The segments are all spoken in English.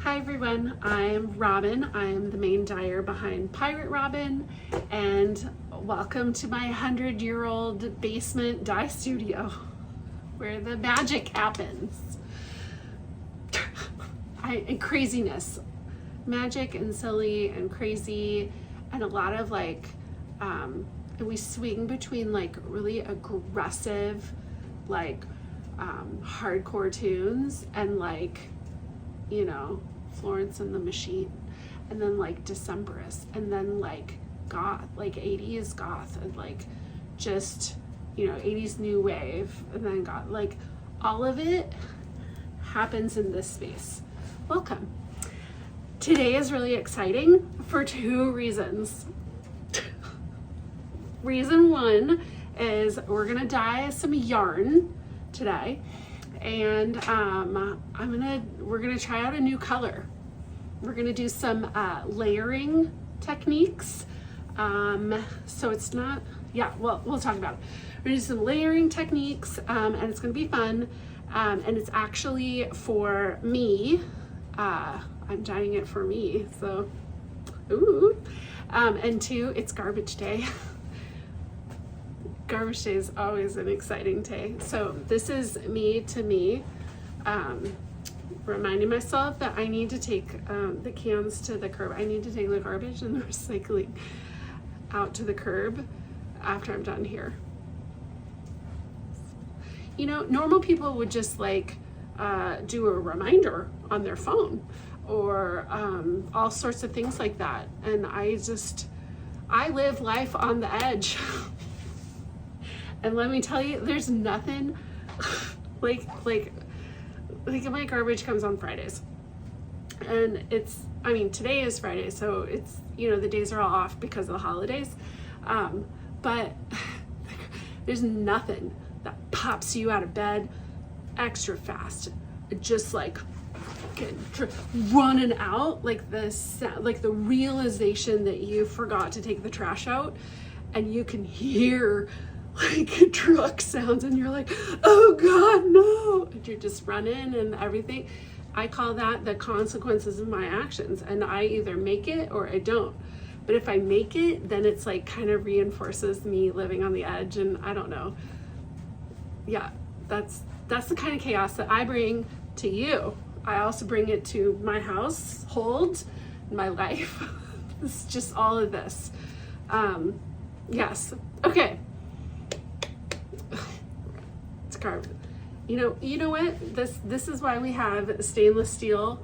Hi everyone, I'm Robin. I'm the main dyer behind Pirate Robin, and welcome to my 100-year-old basement dye studio where the magic happens. And craziness. Magic and silly and crazy and a lot of and we swing between really aggressive hardcore tunes and Florence and the Machine, and then Decemberists, and then goth, 80s goth, and just 80s new wave, and then goth. All of it happens in this space. Welcome. Today is really exciting for two reasons. Reason one is we're gonna dye some yarn today, and we're gonna try out a new color. We're gonna do some layering techniques. So it's not, we'll talk about it. We're gonna do some layering techniques, and it's gonna be fun. And it's actually for me. I'm dyeing it for me, so ooh. And two, it's garbage day. Garbage day is always an exciting day. So this is me to me, reminding myself that I need to take the cans to the curb. I need to take the garbage and the recycling out to the curb after I'm done here. Normal people would just do a reminder on their phone or all sorts of things like that. And I live life on the edge. And let me tell you, there's nothing like my garbage comes on Fridays, and today is Friday, so it's, the days are all off because of the holidays. But there's nothing that pops you out of bed extra fast, just running out, the realization that you forgot to take the trash out, and you can hear truck sounds, and you're like, oh God, no, and you're just running and everything. I call that the consequences of my actions, and I either make it or I don't. But if I make it, then it's kind of reinforces me living on the edge, and I don't know. Yeah, that's the kind of chaos that I bring to you. I also bring it to my household, my life. It's just all of this. Yes. Okay. It's carved. You know what? This is why we have stainless steel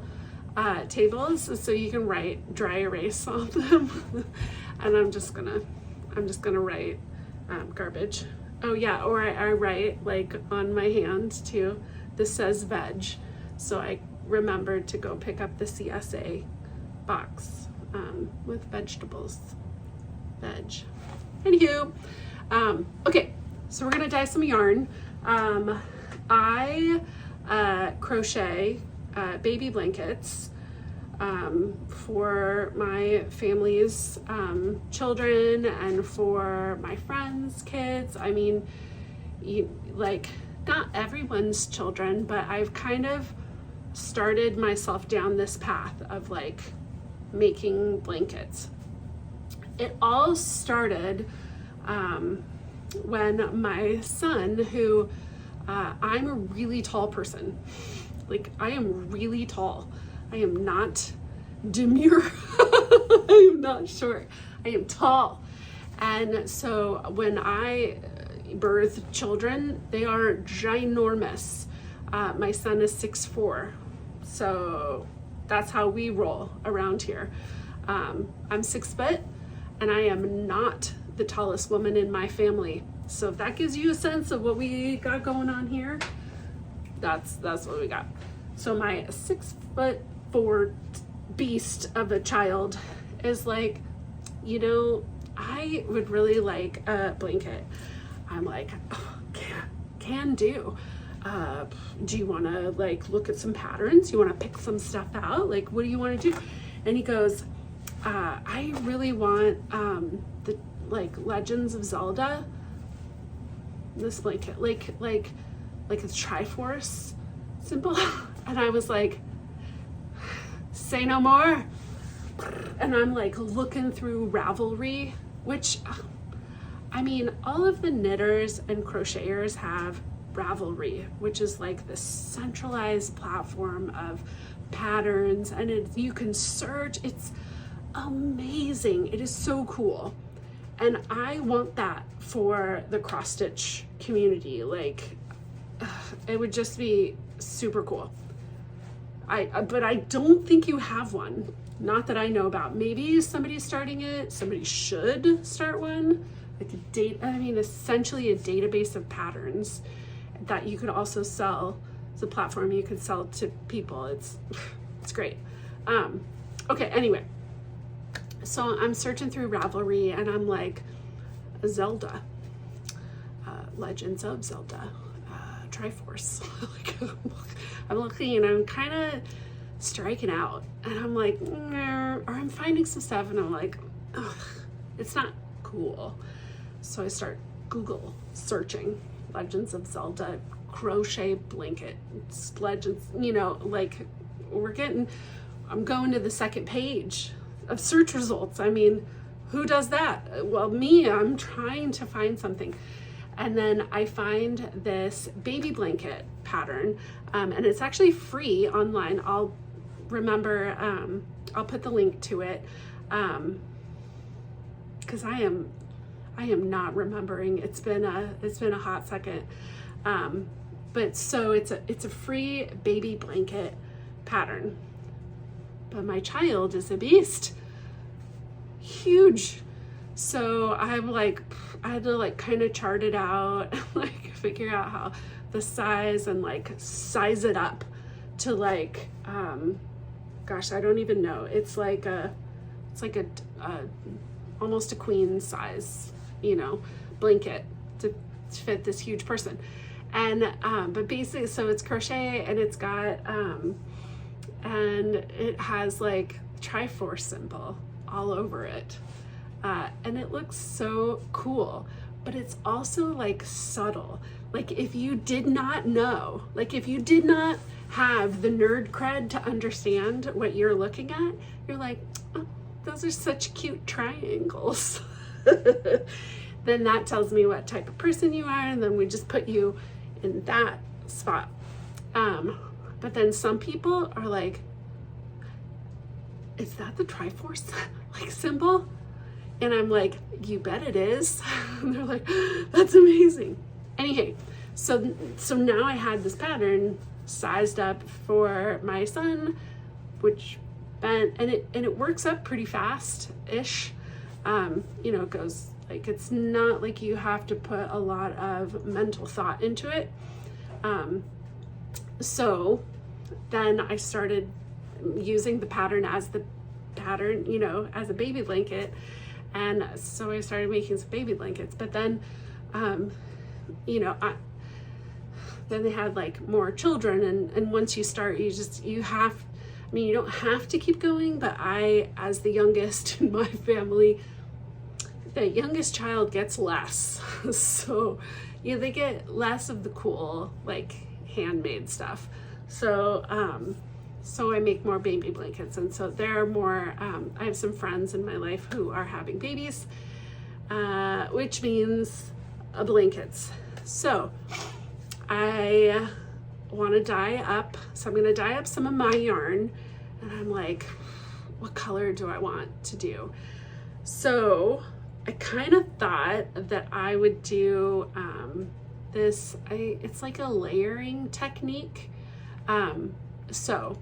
tables, so you can write dry erase on them. And I'm just gonna write garbage. Oh yeah, or I write on my hand too. This says veg, so I remembered to go pick up the CSA box with vegetables. Veg. Anywho, okay, so we're gonna dye some yarn. I crochet baby blankets for my family's children and for my friends' kids. Not everyone's children, but I've kind of started myself down this path of making blankets. It all started when my son, who I'm a really tall person. I am really tall. I am not demure. I am not short. I am tall. And so when I birth children, they are ginormous. My son is 6'4", so that's how we roll around here. I'm 6 foot, and I am not the tallest woman in my family. So if that gives you a sense of what we got going on here, that's what we got. So my 6'4" beast of a child is I would really like a blanket. I'm can do. Do you want to look at some patterns? You want to pick some stuff out? What do you want to do? And he goes, I really want the Legends of Zelda, this blanket, like a Triforce symbol. And I was say no more. And I'm like looking through Ravelry, which, I mean, all of the knitters and crocheters have Ravelry, which is like the centralized platform of patterns, and you can search. It's amazing. It is so cool. And I want that for the cross stitch community. Like, it would just be super cool. But I don't think you have one. Not that I know about. Maybe somebody's starting it. Somebody should start one. Like essentially a database of patterns that you could also sell. It's a platform you could sell to people. It's great. Okay, anyway. So I'm searching through Ravelry and I'm like, Zelda, Legends of Zelda, Triforce. I'm looking and I'm kind of striking out, and I'm like, or I'm finding some stuff and I'm like, ugh, it's not cool. So I start Google searching Legends of Zelda crochet blanket. It's Legends, like I'm going to the second page of search results. I mean, who does that? Well, me, I'm trying to find something. And then I find this baby blanket pattern, and it's actually free online. I'll put the link to it, because I am not remembering. It's been a hot second. But so it's a free baby blanket pattern. But my child is a beast. Huge. So I had to kind of chart it out, figure out how the size and size it up to gosh, I don't even know. It's like almost a queen size, blanket to fit this huge person. And but basically, so it's crochet, and it's got and it has Triforce symbol all over it, and it looks so cool. But it's also subtle. If you did not know, if you did not have the nerd cred to understand what you're looking at, you're like, oh, those are such cute triangles. Then that tells me what type of person you are, and then we just put you in that spot. But then some people are like, is that the Triforce symbol? And I'm like, you bet it is. And they're like, that's amazing. Anyway, so now I had this pattern sized up for my son, which bent, and it works up pretty fast-ish. It goes it's not like you have to put a lot of mental thought into it. So then I started using the pattern as as a baby blanket. And so I started making some baby blankets, but then, then they had more children, and once you start, you don't have to keep going, but I, as the youngest in my family, the youngest child gets less. So they get less of the cool, handmade stuff. So I make more baby blankets, and so there are more. I have some friends in my life who are having babies, which means blankets. So I want to dye up. So I'm going to dye up some of my yarn, and I'm like, what color do I want to do? So I kind of thought that I would do this. It's like a layering technique. So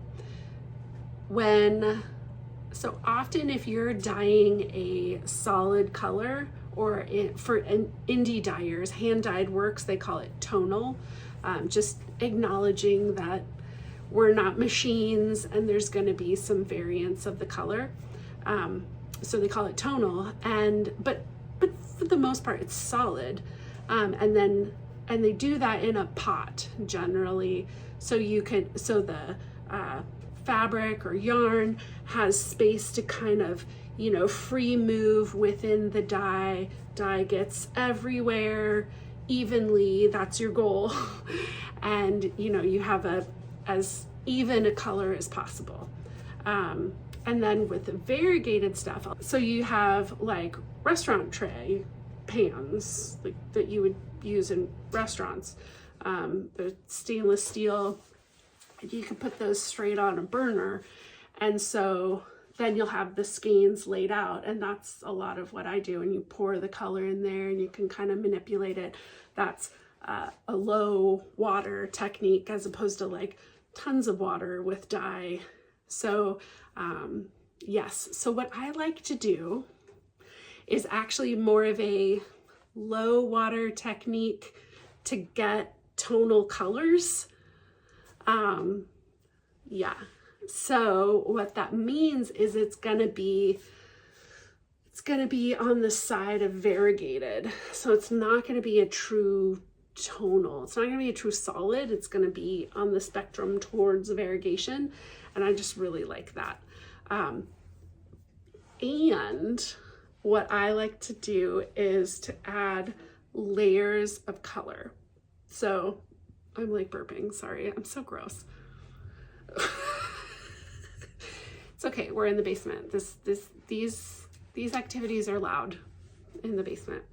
often if you're dyeing a solid color, or for indie dyers, hand dyed works, they call it tonal, just acknowledging that we're not machines and there's going to be some variance of the color. So they call it tonal, but for the most part it's solid, and they do that in a pot generally, so the fabric or yarn has space to kind of free move within the dye gets everywhere evenly. That's your goal. And you have as even a color as possible. And then with the variegated stuff, so you have like restaurant tray pans like that you would use in restaurants. They're stainless steel. You can put those straight on a burner. And so then you'll have the skeins laid out, and that's a lot of what I do. And you pour the color in there and you can kind of manipulate it. That's a low water technique as opposed to like tons of water with dye. So yes, so what I like to do is actually more of a low water technique to get tonal colors. Yeah, so what that means is it's gonna be on the side of variegated. So it's not gonna be a true tonal. It's not gonna be a true solid. It's gonna be on the spectrum towards variegation. And I just really like that. And what I like to do is to add layers of color. So I'm like burping, sorry, I'm so gross. It's okay, we're in the basement. These activities are loud in the basement.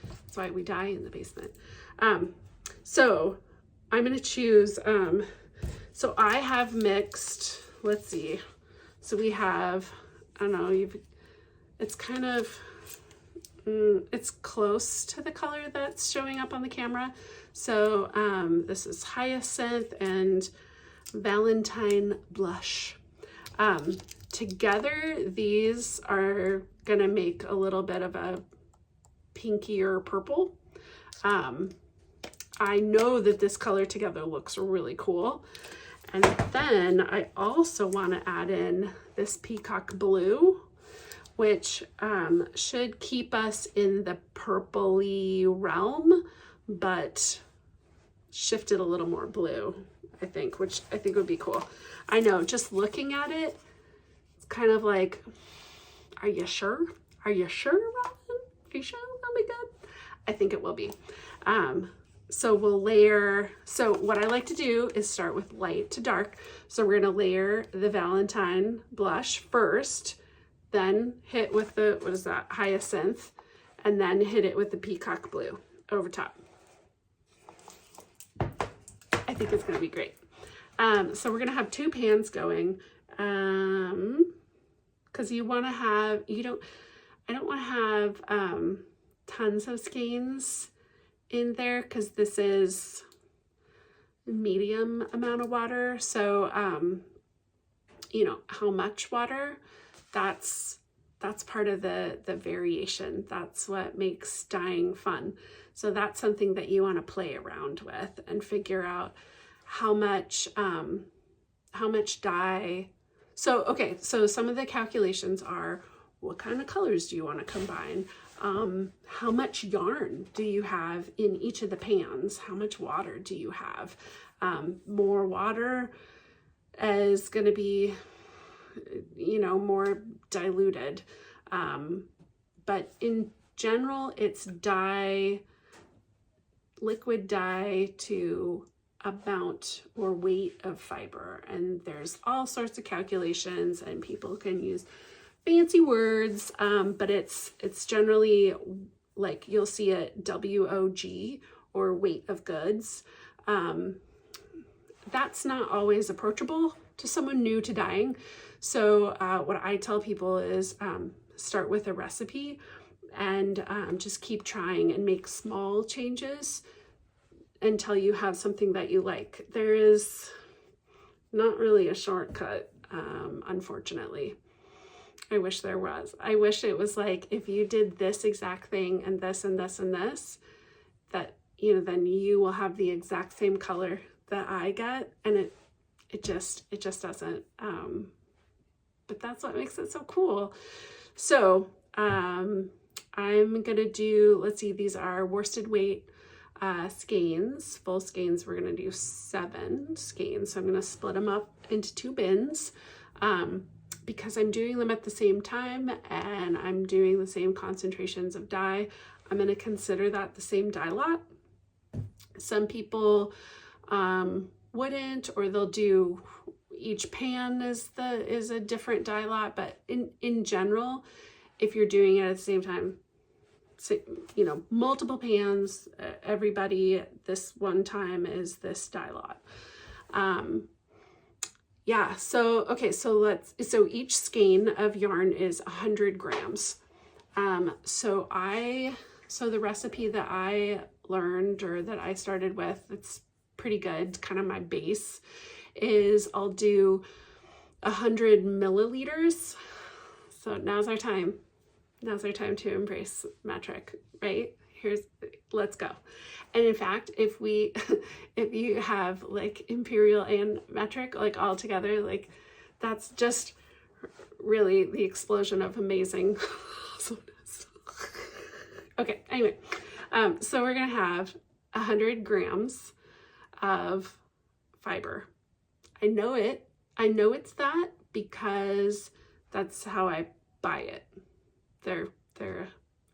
That's why we die in the basement. So I'm gonna choose, so I have mixed, let's see. So we have, I don't know, it's kind of, it's close to the color that's showing up on the camera. So this is Hyacinth and Valentine Blush. Together, these are gonna make a little bit of a pinkier purple. I know that this color together looks really cool. And then I also want to add in this peacock blue, which should keep us in the purpley realm, but shift it a little more blue, I think, which I think would be cool. I know, just looking at it, it's kind of like, are you sure? Are you sure, Robin? Are you sure that'll be good? I think it will be. So we'll layer, so what I like to do is start with light to dark. So we're gonna layer the Valentine blush first, then hit with the, what is that, Hyacinth, and then hit it with the peacock blue over top. I think it's gonna be great. So we're gonna have two pans going, because you wanna have, I don't wanna have tons of skeins in there because this is medium amount of water. So, you know, how much water, that's part of the variation. That's what makes dyeing fun. So that's something that you want to play around with and figure out how much dye. So, okay, so some of the calculations are, what kind of colors do you want to combine? How much yarn do you have in each of the pans? How much water do you have? More water is going to be, you know, more diluted. But in general, it's dye, liquid dye to amount or weight of fiber. And there's all sorts of calculations and people can use fancy words, but it's generally like you'll see it WOG or weight of goods. That's not always approachable to someone new to dyeing. So what I tell people is start with a recipe and just keep trying and make small changes until you have something that you like. There is not really a shortcut, unfortunately. I wish there was. I wish it was like, if you did this exact thing and this and this and this, that, you know, then you will have the exact same color that I get. And it just doesn't. But that's what makes it so cool. So I'm gonna do, let's see, these are worsted weight skeins, full skeins. We're gonna do 7 skeins. So I'm gonna split them up into 2 bins. Because I'm doing them at the same time and I'm doing the same concentrations of dye, I'm going to consider that the same dye lot. Some people wouldn't, or they'll do, each pan is a different dye lot, but in general, if you're doing it at the same time, so, you know, multiple pans, everybody this one time is this dye lot. Yeah, so, okay, so each skein of yarn is 100 grams. So the recipe that I learned, or that I started with, it's pretty good, kind of my base, is I'll do 100 milliliters. So now's our time to embrace metric, right? Let's go. And in fact, if you have like imperial and metric, like all together, like that's just really the explosion of amazing. Okay, anyway, so we're gonna have 100 grams of fiber. I know it's that because that's how I buy it. They're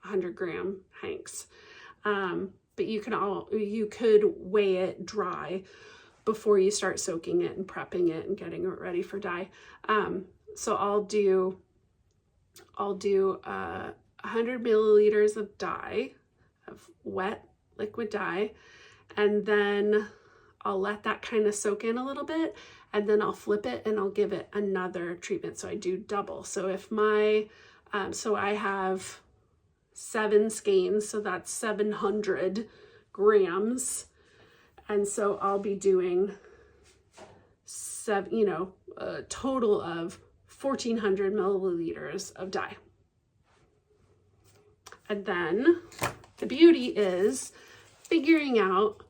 100-gram hanks. But you could weigh it dry before you start soaking it and prepping it and getting it ready for dye. So I'll do 100 milliliters of dye, of wet liquid dye, and then I'll let that kind of soak in a little bit, and then I'll flip it and I'll give it another treatment. So I do double. So if so I have 7 skeins, so that's 700 grams. And so I'll be doing a total of 1,400 milliliters of dye. And then the beauty is figuring out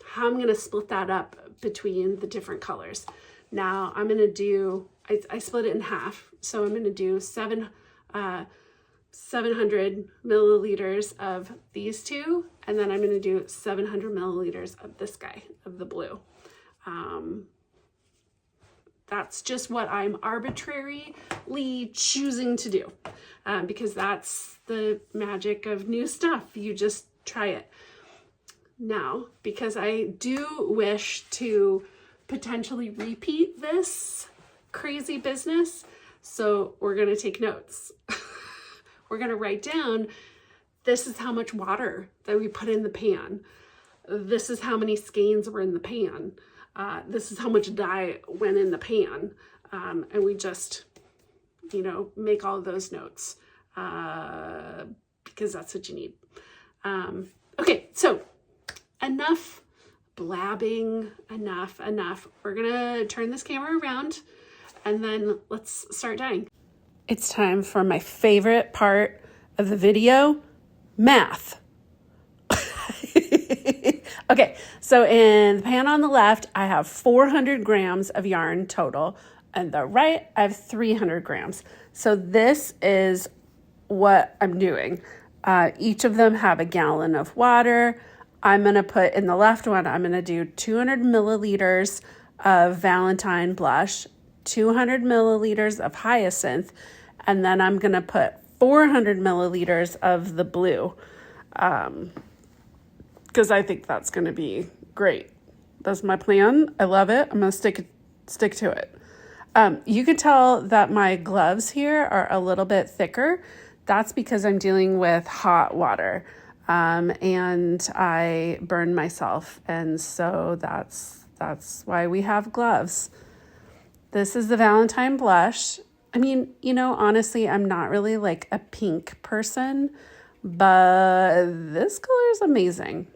how I'm going to split that up between the different colors. Now I'm going to do, I split it in half. So I'm going to do 700 milliliters of these two, and then I'm going to do 700 milliliters of this guy, of the blue. That's just what I'm arbitrarily choosing to do, because that's the magic of new stuff. You just try it. Now, because I do wish to potentially repeat this crazy business, so we're going to take notes. We're going to write down, this is how much water that we put in the pan. This is how many skeins were in the pan. This is how much dye went in the pan. And we just, make all of those notes, because that's what you need. Okay, so enough blabbing, enough. We're gonna turn this camera around and then let's start dyeing. It's time for my favorite part of the video, math. Okay, so in the pan on the left, I have 400 grams of yarn total, and the right, I have 300 grams. So this is what I'm doing. Each of them have a gallon of water. I'm gonna put, in the left one, I'm gonna do 200 milliliters of Valentine blush, 200 milliliters of hyacinth, and then I'm gonna put 400 milliliters of the blue, because I think that's gonna be great. That's my plan. I love it. I'm gonna stick to it. You can tell that my gloves here are a little bit thicker. That's because I'm dealing with hot water, and I burned myself, and so that's why we have gloves. This is the Valentine blush. I mean, honestly, I'm not really like a pink person, but this color is amazing.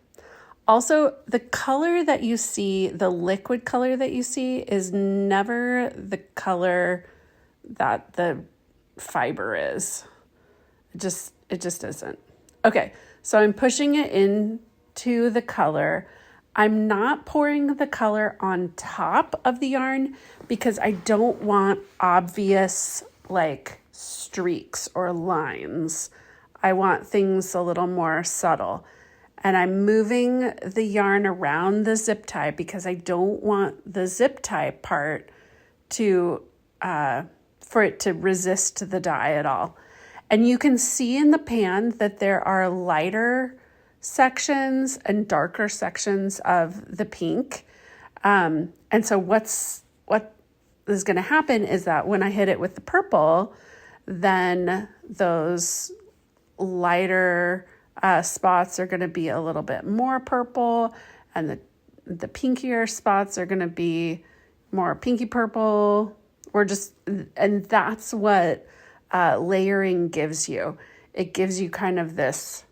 Also, the color that you see, the liquid color that you see, is never the color that the fiber is. It just isn't. Okay, so I'm pushing it into the color. I'm not pouring the color on top of the yarn because I don't want obvious like streaks or lines. I want things a little more subtle. And I'm moving the yarn around the zip tie because I don't want the zip tie part to for it to resist the dye at all. And you can see in the pan that there are lighter sections and darker sections of the pink. And so what is going to happen is that when I hit it with the purple, then those lighter spots are going to be a little bit more purple, and the pinkier spots are going to be more pinky purple, and that's what layering gives you. It gives you kind of this,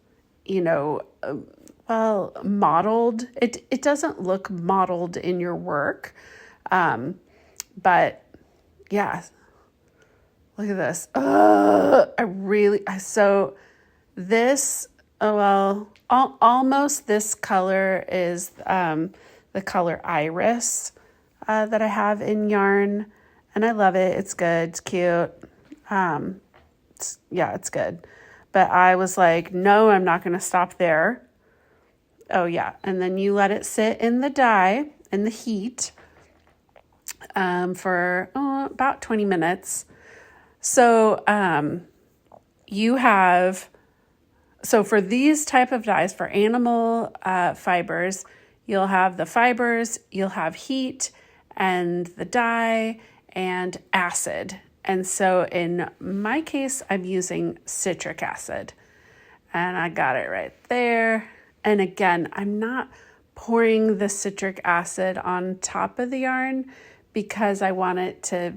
modeled. It doesn't look modeled in your work, but yeah, look at this. Almost this color is the color Iris that I have in yarn, and I love it. It's good. It's cute. It's good. But I was like, no, I'm not going to stop there. Oh, yeah. And then you let it sit in the dye, in the heat, for about 20 minutes. So for these type of dyes, for animal fibers, you'll have the fibers, you'll have heat, and the dye, and acid. And so in my case, I'm using citric acid, and I got it right there. And again, I'm not pouring the citric acid on top of the yarn because I want it to,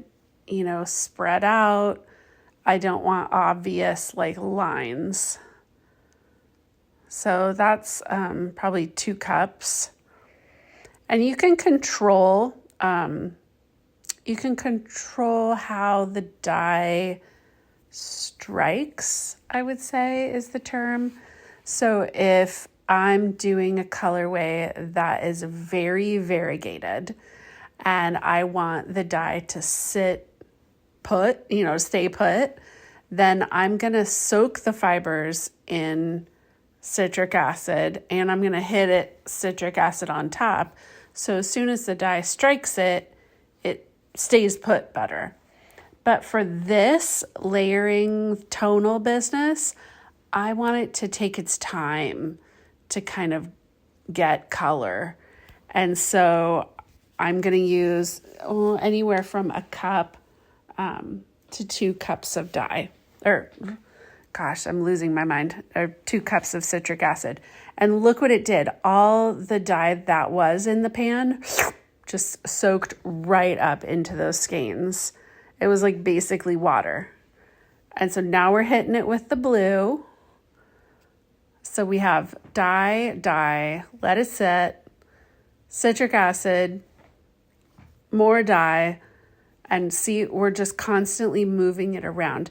spread out. I don't want obvious lines. So that's probably 2 cups. And you can control how the dye strikes, I would say is the term. So if I'm doing a colorway that is very variegated and I want the dye to stay put, then I'm going to soak the fibers in citric acid, and I'm going to hit citric acid on top. So as soon as the dye strikes it, it stays put better. But for this layering tonal business, I want it to take its time to kind of get color. And so I'm going to use anywhere from a cup to 2 cups of dye. I'm losing my mind. 2 cups of citric acid. And look what it did. All the dye that was in the pan just soaked right up into those skeins. It was like basically water. And so now we're hitting it with the blue. So we have dye, let it sit, citric acid, more dye, and see, we're just constantly moving it around.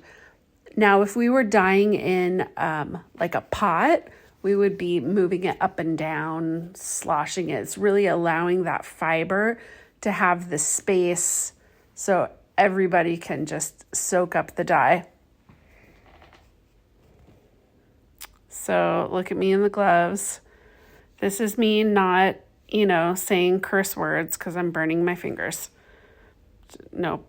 Now, if we were dyeing in a pot, we would be moving it up and down, sloshing it. It's really allowing that fiber to have the space so everybody can just soak up the dye. So look at me in the gloves. This is me not, saying curse words because I'm burning my fingers. Nope.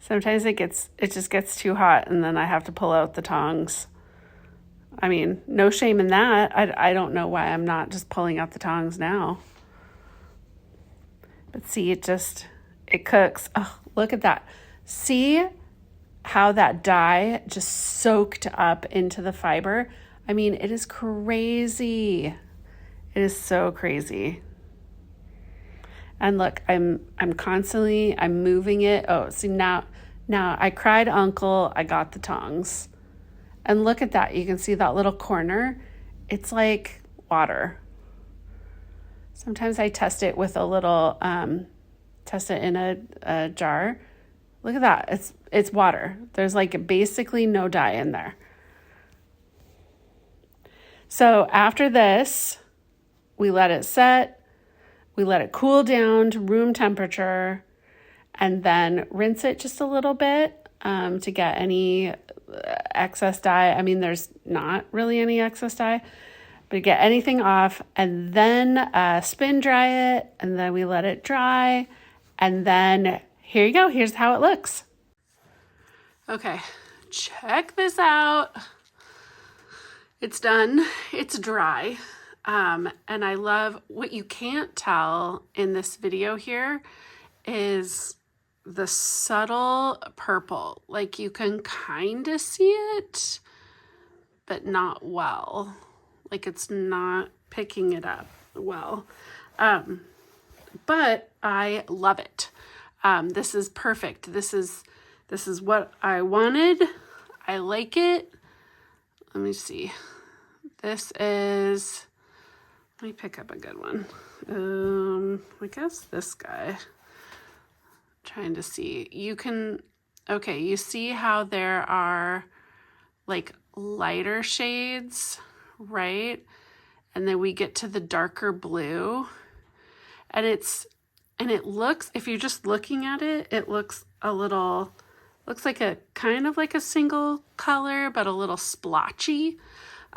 Sometimes it just gets too hot and then I have to pull out the tongs. I mean, no shame in that. I don't know why I'm not just pulling out the tongs now. But see, it cooks. Oh, look at that. See how that dye just soaked up into the fiber? I mean, it is crazy. It is so crazy. And look, I'm moving it. Oh, see now I cried uncle, I got the tongs. And look at that. You can see that little corner. It's like water. Sometimes I test it with a little, test it in a jar. Look at that. It's water. There's basically no dye in there. So after this, we let it set. We let it cool down to room temperature, and then rinse it just a little bit to get any excess dye. I mean, there's not really any excess dye, but get anything off, and then spin dry it, and then we let it dry, and then here you go. Here's how it looks. Okay, check this out. It's done. It's dry. And I love what you can't tell in this video here is the subtle purple. Like you can kind of see it, but not well. Like it's not picking it up well. But I love it. This is perfect. This is what I wanted. I like it. Let me see. This is, let me pick up a good one. I guess this guy. Trying to see. You can, okay, you see how there are like lighter shades, right? And then we get to the darker blue. And it looks, if you're just looking at it, it looks a little, looks like a kind of like a single color, but a little splotchy.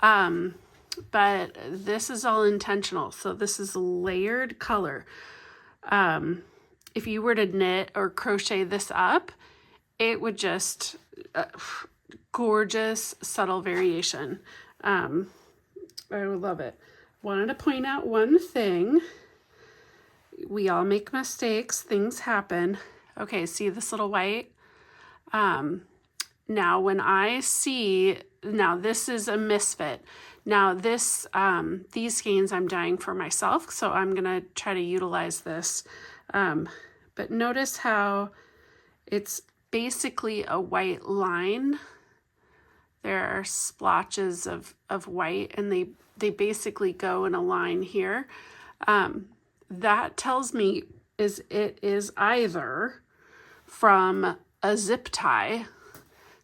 But this is all intentional. So this is layered color. If you were to knit or crochet this up, it would just, gorgeous, subtle variation. I would love it. Wanted to point out one thing. We all make mistakes. Things happen. Okay, see this little white? Now when I see, now this is a misfit. Now this, these skeins I'm dyeing for myself, so I'm gonna try to utilize this. But notice how it's basically a white line. There are splotches of white, and they basically go in a line here. That tells me it is either from a zip tie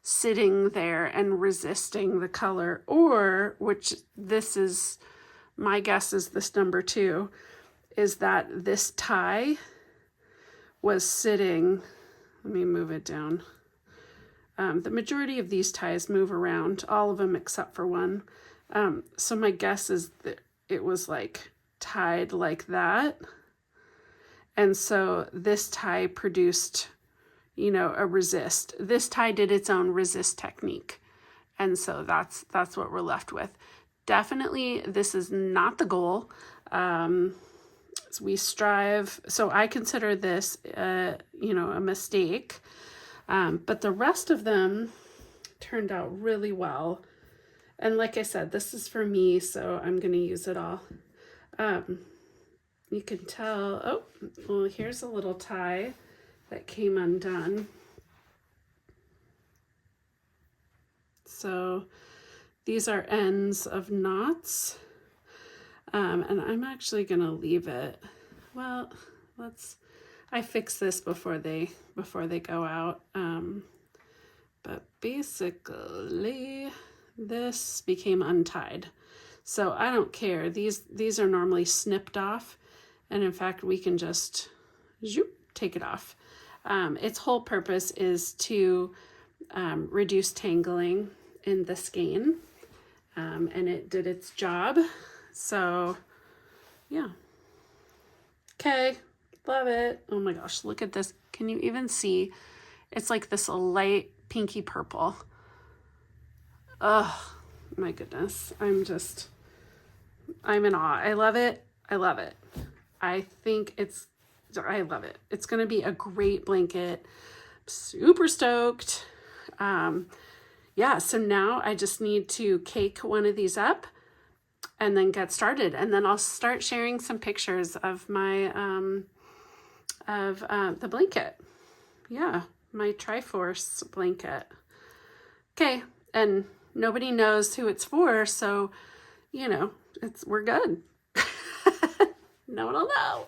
sitting there and resisting the color, or, which this is, my guess is this number 2, is that this tie was sitting, let me move it down. The majority of these ties move around, all of them except for one. So my guess is that it was like tied like that. And so this tie produced, you know, a resist. This tie did its own resist technique. And so that's what we're left with. Definitely, this is not the goal. We strive, so I consider this, you know, a mistake. But the rest of them turned out really well. And like I said, this is for me, so I'm going to use it all. You can tell, oh, well, here's a little tie that came undone. So these are ends of knots. And I'm actually going to leave it. Well, I fix this before they go out. But basically this became untied. So I don't care. These are normally snipped off. And in fact, we can just take it off. Its whole purpose is to reduce tangling in the skein. And it did its job. So yeah. Okay. Love it. Oh my gosh, look at this. Can you even see? It's like this light pinky purple. Oh my goodness. I'm in awe. I love it. I love it. I love it. It's going to be a great blanket. Super stoked. Yeah, so now I just need to cake one of these up and then get started. And then I'll start sharing some pictures of my, the blanket. Yeah, my Triforce blanket. Okay, and nobody knows who it's for, so, you know, we're good. No one will know.